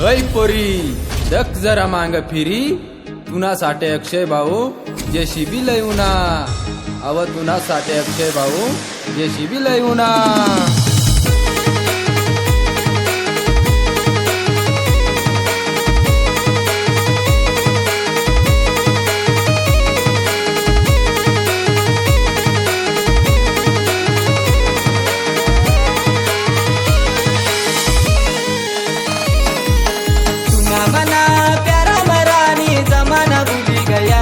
हय पोरी दक जरा मांग फिरी तुना साठे अक्षय भाऊ जेसीबी लय उना अव तुना साठे अक्षय भाऊ जेसीबी लय उना मना प्यारा मरानी जमाना भूली गया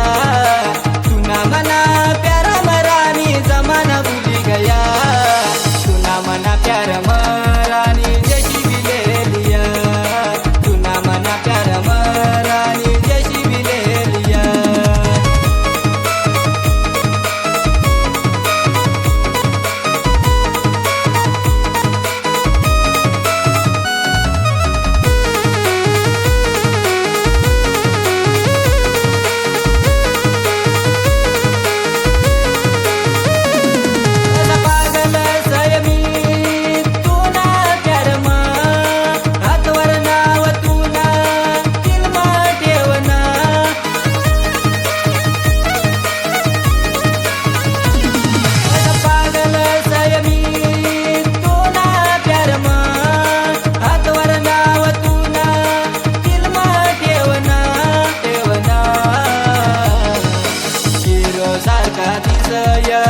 सुना मना प्यारा मरानी जमाना भूली गया सुना मना प्यारा मरानी जेसीबी ले लिया सुना मना प्यारा मरानी जेसीबी ले लिया सारखा दिसया